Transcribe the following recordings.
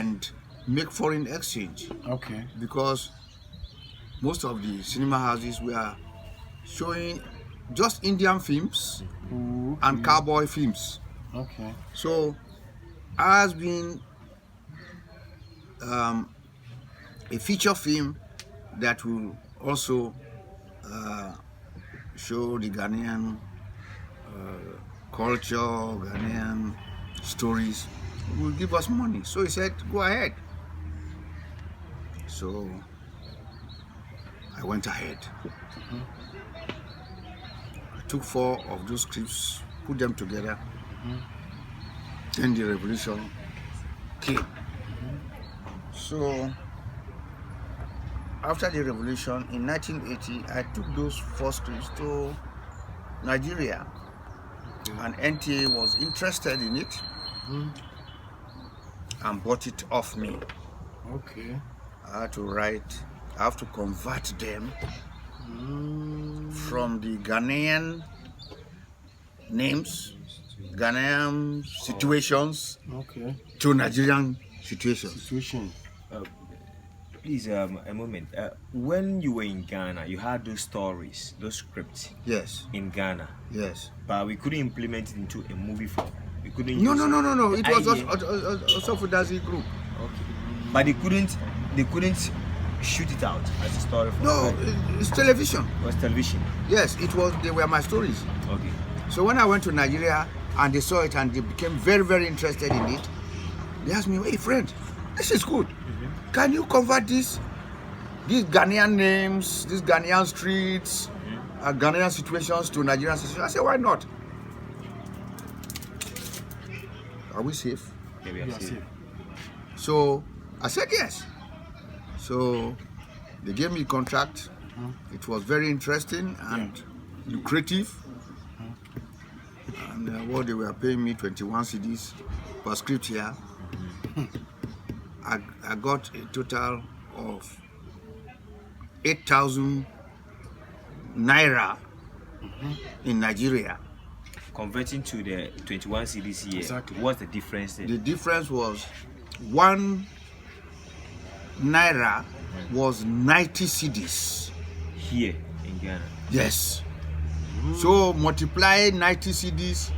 and make foreign exchange. Okay. Because most of the cinema houses were showing just Indian films and cowboy films. Okay. So, as being a feature film that will also show the Ghanaian culture, Ghanaian stories, will give us money. So he said, go ahead. So I went ahead. I took 4 of those scripts, put them together. Then the revolution came. So after the revolution in 1980, I took those 4 scripts to Nigeria, and NTA was interested in it and bought it off me. Okay. I had to write, I have to convert them from the Ghanaian names, Ghanaian situations, to Nigerian situations. Please, a moment. When you were in Ghana, you had those stories, those scripts. Yes. In Ghana. Yes. But we couldn't implement it into a movie form. We couldn't. No. It was idea. also for Dazi group. Okay. But they couldn't shoot it out as a story form. No, it's television. It was television. Yes, it was. They were my stories. Okay. So when I went to Nigeria and they saw it and they became very, very interested in it, they asked me, "Hey, friend, this is good. Can you convert these Ghanaian names, these Ghanaian streets, Ghanaian situations to Nigerian situations?" I said, "Why not? Are we safe?" Yeah, we are safe. So I said yes. So they gave me a contract. It was very interesting and lucrative. And what they were paying me 21 cedis per script here. I got a total of 8,000 naira in Nigeria. Converting to the 21 cedis here. Exactly. What's the difference there? The difference was 1 naira was 90 cedis. Here in Ghana. Yes. So multiply 90 cedis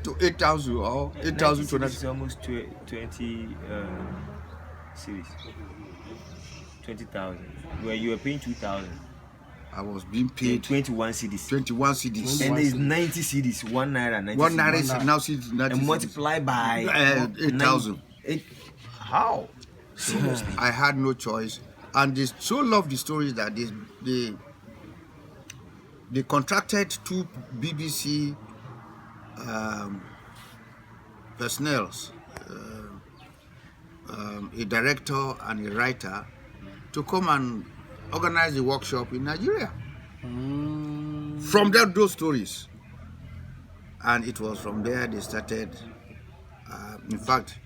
to 8,000 or 8,000 to 90. It's almost 20 cedis. 20,000. Where you were paying 2,000. I was being paid 21 cedis. 21 cedis. And there's 90 cedis. 1 naira. 90 1 cedis. naira is now 90 And multiply by 8,000. How? Seriously. I had no choice. And they so loved the stories that they contracted 2 BBC personnel, a director and a writer, to come and organize a workshop in Nigeria. From those stories. And it was from there they started. In fact,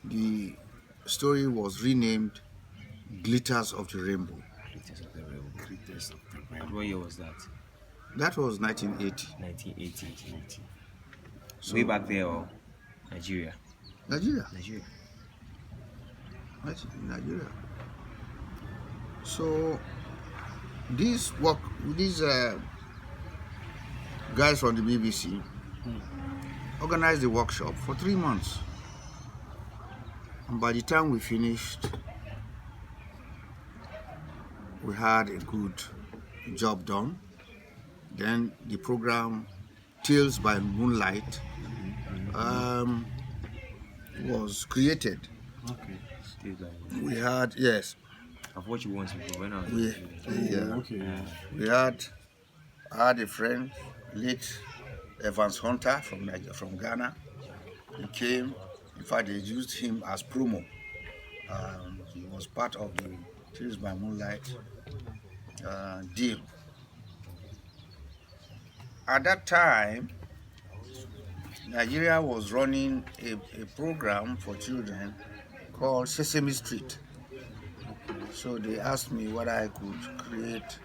the story was renamed Glitters of the Rainbow. Glitters of the Rainbow. And what year was that? That was 1980. 1980. So, way back there, or Nigeria? Nigeria. Nigeria. So these guys from the BBC organized the workshop for 3 months. And by the time we finished, we had a good job done. Then the program Tales by Moonlight was created. Okay. We had, yes. I've watched it once before when I was we had I had a friend, late Evans Hunter from Ghana. He came. In fact, they used him as promo. He was part of the Tales by Moonlight deal. At that time, Nigeria was running a program for children called Sesame Street. So they asked me whether I could create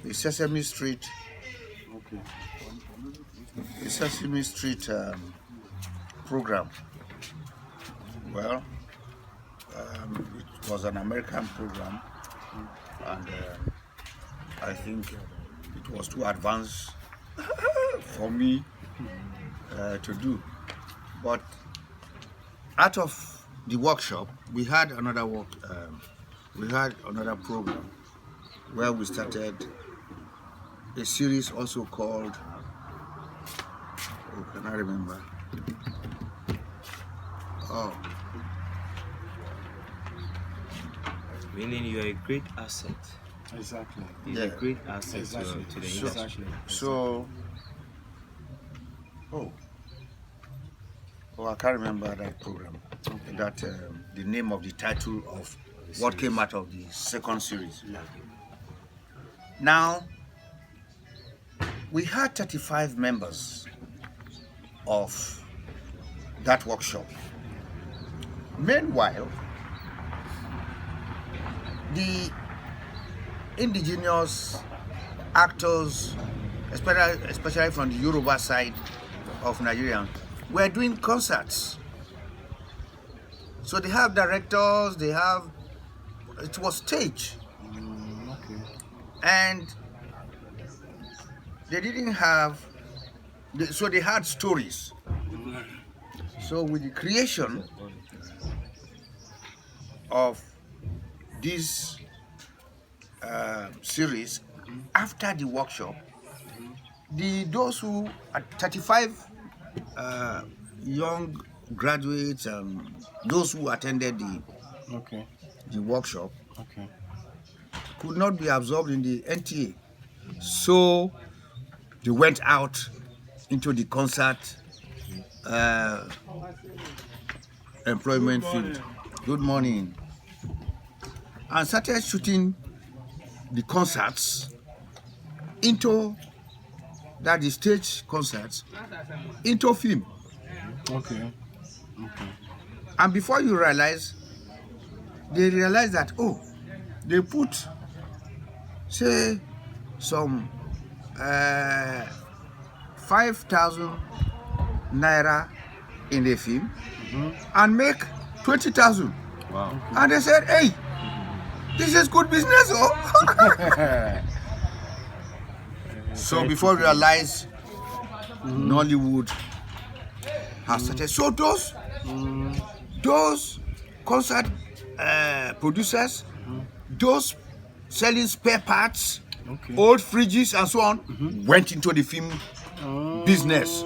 a Sesame Street, program. Well, it was an American program, and I think it was too advanced for me to do. But out of the workshop, we had another program where we started a series also called, oh, can I remember? Oh. Meaning you are a great asset. Exactly. You're a great asset to the industry. Exactly. So, oh, I can't remember that program. That the name of the title of what came out of the second series. Now, we had 35 members of that workshop. Meanwhile, the indigenous actors, especially from the Yoruba side of Nigeria, were doing concerts. So they have directors, it was stage. Okay. And they didn't have, so they had stories. So with the creation of this series, after the workshop, those who are 35 young graduates, those who attended the workshop, could not be absorbed in the NTA. So they went out into the concert employment field. Good morning. And started shooting the concerts into the stage concerts into film. Okay. And before you realize, they realize that, oh, they put, say, some 5,000 naira in the film and make 20,000. Wow. And they said, hey, this is good business, oh. So before we realize, Nollywood has started. So those concert producers, those selling spare parts, old fridges and so on, went into the film business.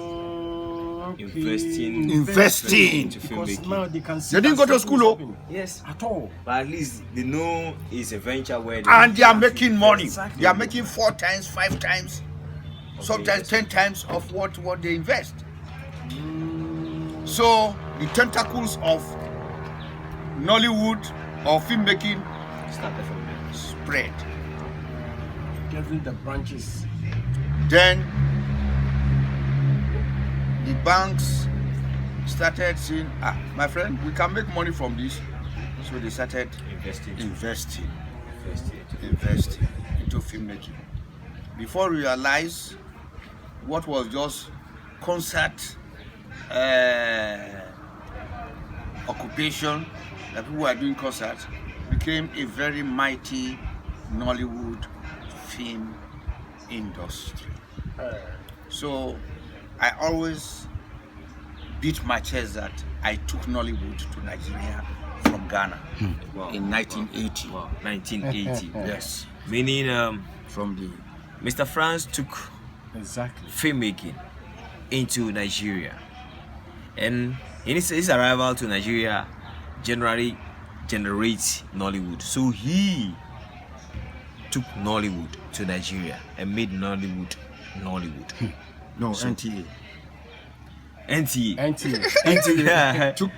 Investing into Because filmmaking. now they can see They didn't go to school, oh. Yes, at all. but at least they know it's a venture where And they are making money. Exactly. They are making 4 times, 5 times, sometimes 10 times of what they invest. So the tentacles of Nollywood or filmmaking started from there. spread. Getting the branches. Then the banks started saying, my friend, we can make money from this. So they started investing into filmmaking. Before we realize what was just concert occupation, that people were doing concerts, became a very mighty Nollywood film industry. So I always beat my chest that I took Nollywood to Nigeria from Ghana in 1980. Wow, 1980. Yes. Meaning, From the Mr. France took Exactly. filmmaking into Nigeria, and in his arrival to Nigeria generally generates Nollywood. So he took Nollywood to Nigeria and made Nollywood. no NTA. NTA. Yeah. I took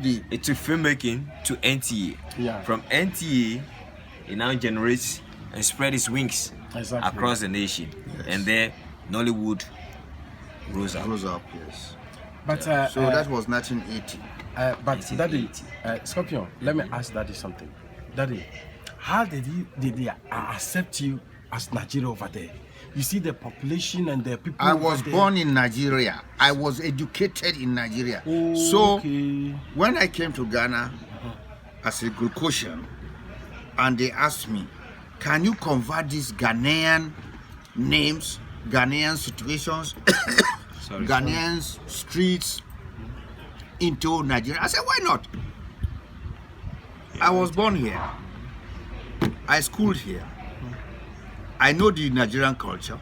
the It took filmmaking to NTA. Yeah. From NTA, it now generates and spread its wings Exactly. across the nation. And there, Nollywood rose up. yes. But So that was 1980. but Daddy, Scorpion, let me ask Daddy something. Daddy, how did they accept you as Nigeria over there? you see the population and the people. I was over there. born in Nigeria. I was educated in Nigeria. So Okay. when I came to Ghana as a Glucosian, and they asked me, can you convert these Ghanaian names, Ghanaian situations, Ghanaian streets into Nigeria? I said, why not? I was born here. I schooled here. I know the Nigerian culture.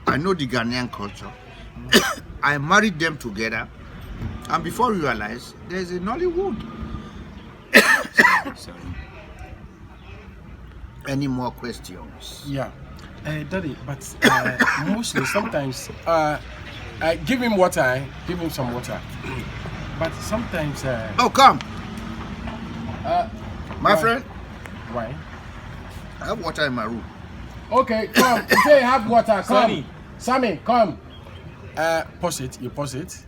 I know the Ghanaian culture. I married them together. And before you realize, there's a Nollywood. Sorry. Any more questions? Yeah, Daddy, but mostly sometimes give him water, give him some water. But sometimes Oh, come. My why? friend, Why? I have water in my room. Okay, come. Say have water. Come, Sammy. Sammy, come. Pause it. You pause it.